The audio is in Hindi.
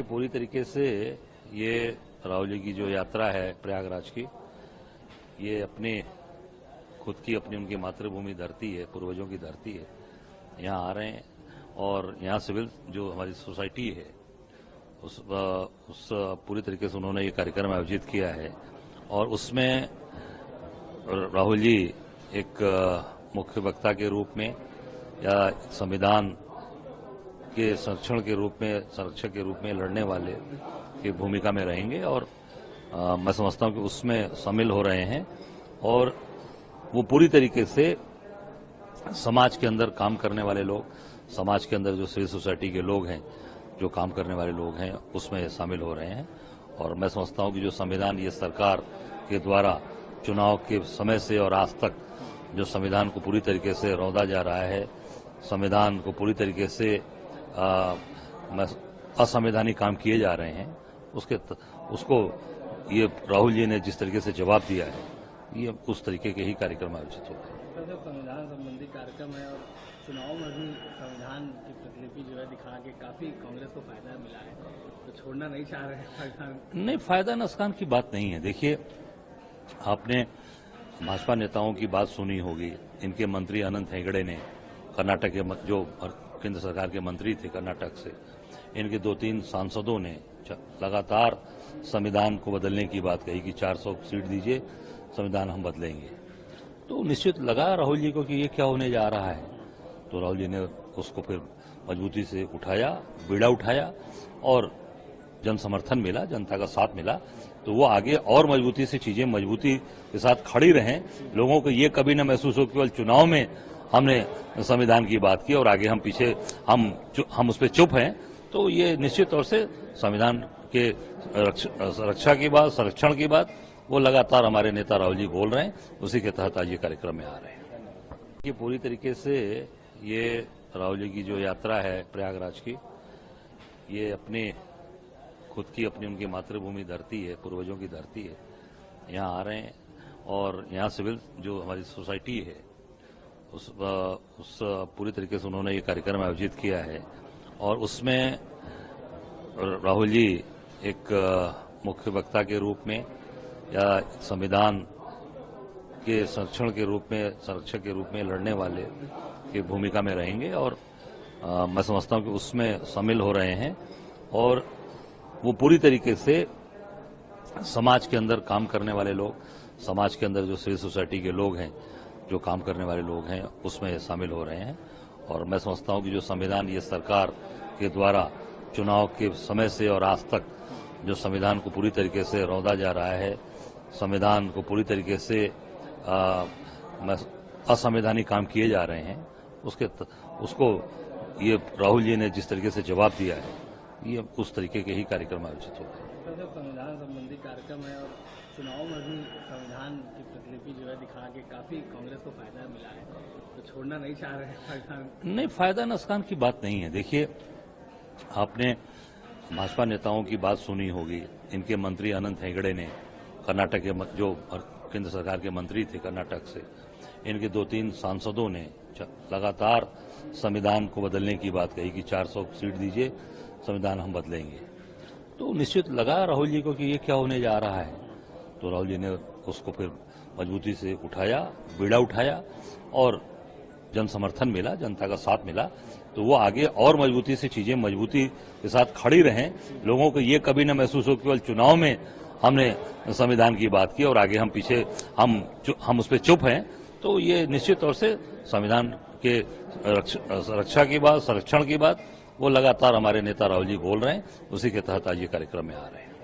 देखिए, पूरी तरीके से ये राहुल जी की जो यात्रा है प्रयागराज की, ये अपने खुद की अपनी उनकी मातृभूमि धरती है, पूर्वजों की धरती है। यहाँ आ रहे हैं और यहाँ सिविल जो हमारी सोसाइटी है उस पूरी तरीके से उन्होंने ये कार्यक्रम आयोजित किया है और उसमें राहुल जी एक मुख्य वक्ता के रूप में या संविधान के संरक्षक के रूप में लड़ने वाले की भूमिका में रहेंगे और मैं समझता हूं कि उसमें शामिल हो रहे हैं और वो पूरी तरीके से समाज के अंदर काम करने वाले लोग, समाज के अंदर जो सिविल सोसाइटी के लोग हैं, जो काम करने वाले लोग हैं, उसमें शामिल हो रहे हैं। और मैं समझता हूं कि जो संविधान ये सरकार के द्वारा चुनाव के समय से और आज तक जो संविधान को पूरी तरीके से रौंदा जा रहा है, संविधान को पूरी तरीके से असंवैधानिक काम किए जा रहे हैं, उसको ये राहुल जी ने जिस तरीके से जवाब दिया है, ये उस तरीके के ही कार्यक्रम आयोजित होते हैं। तो संविधान संबंधी कार्यक्रम है और चुनाव में भी संविधान की प्रतिलिपि जो है दिखा के काफी कांग्रेस को फायदा मिला है, तो छोड़ना नहीं चाह रहे हैं। नहीं, फायदा नुकसान की बात नहीं है। देखिए, आपने भाजपा नेताओं की बात सुनी होगी। इनके मंत्री अनंत हेगड़े ने कर्नाटक के जो केंद्र सरकार के मंत्री थे कर्नाटक से, इनके 2-3 सांसदों ने लगातार संविधान को बदलने की बात कही कि 400 सीट दीजिए, संविधान हम बदलेंगे। तो निश्चित लगा राहुल जी को कि ये क्या होने जा रहा है, तो राहुल जी ने उसको फिर मजबूती से उठाया, बीड़ा उठाया और जन समर्थन मिला, जनता का साथ मिला, तो वो आगे और मजबूती से चीजें मजबूती के साथ खड़ी रहें। लोगों को ये कभी न महसूस हो केवल चुनाव में हमने संविधान की बात की और आगे हम पीछे हम उस पर चुप हैं। तो ये निश्चित तौर से संविधान के रक्षा की बात, संरक्षण की बात वो लगातार हमारे नेता राहुल जी बोल रहे हैं, उसी के तहत आज ये कार्यक्रम में आ रहे हैं। ये पूरी तरीके से ये राहुल जी की जो यात्रा है प्रयागराज की, ये अपने खुद की अपनी उनकी मातृभूमि धरती है, पूर्वजों की धरती है। यहाँ आ रहे हैं और यहाँ सिविल जो हमारी सोसाइटी है उस पूरी तरीके से उन्होंने ये कार्यक्रम आयोजित किया है और उसमें राहुल जी एक मुख्य वक्ता के रूप में या संविधान के संरक्षक के रूप में लड़ने वाले की भूमिका में रहेंगे और मैं समझता हूं कि उसमें शामिल हो रहे हैं और वो पूरी तरीके से समाज के अंदर काम करने वाले लोग, समाज के अंदर जो सिविल सोसाइटी के लोग हैं, जो काम करने वाले लोग हैं, उसमें शामिल हो रहे हैं। और मैं समझता हूं कि जो संविधान ये सरकार के द्वारा चुनाव के समय से और आज तक जो संविधान को पूरी तरीके से रौंदा जा रहा है, संविधान को पूरी तरीके से असंवैधानिक काम किए जा रहे हैं, उसको ये राहुल जी ने जिस तरीके से जवाब दिया है, ये उस तरीके के ही कार्यक्रम आयोजित होते हैं। तो संविधान संबंधी कार्यक्रम है और चुनाव में भी संविधान की प्रतिलिपि जो है दिखा के काफी कांग्रेस को फायदा मिला है, तो छोड़ना नहीं चाह रहे हैं। नहीं, फायदा नुकसान की बात नहीं है। देखिए, आपने भाजपा नेताओं की बात सुनी होगी। इनके मंत्री अनंत हेगड़े ने कर्नाटक के जो केंद्र सरकार के मंत्री थे कर्नाटक से, इनके 2-3 सांसदों ने लगातार संविधान को बदलने की बात कही कि 400 सीट दीजिए, संविधान हम बदलेंगे। तो निश्चित लगा राहुल जी को कि ये क्या होने जा रहा है, तो राहुल जी ने उसको फिर मजबूती से उठाया, बीड़ा उठाया और जन समर्थन मिला, जनता का साथ मिला, तो वो आगे और मजबूती से चीजें मजबूती के साथ खड़ी रहें। लोगों को ये कभी न महसूस हो केवल चुनाव में हमने संविधान की बात की और आगे हम पीछे हम उस पर चुप हैं। तो ये निश्चित तौर से संविधान के रक्षा की बात, संरक्षण की बात वो लगातार हमारे नेता राहुल जी बोल रहे हैं, उसी के तहत आज ये कार्यक्रम में आ रहे हैं।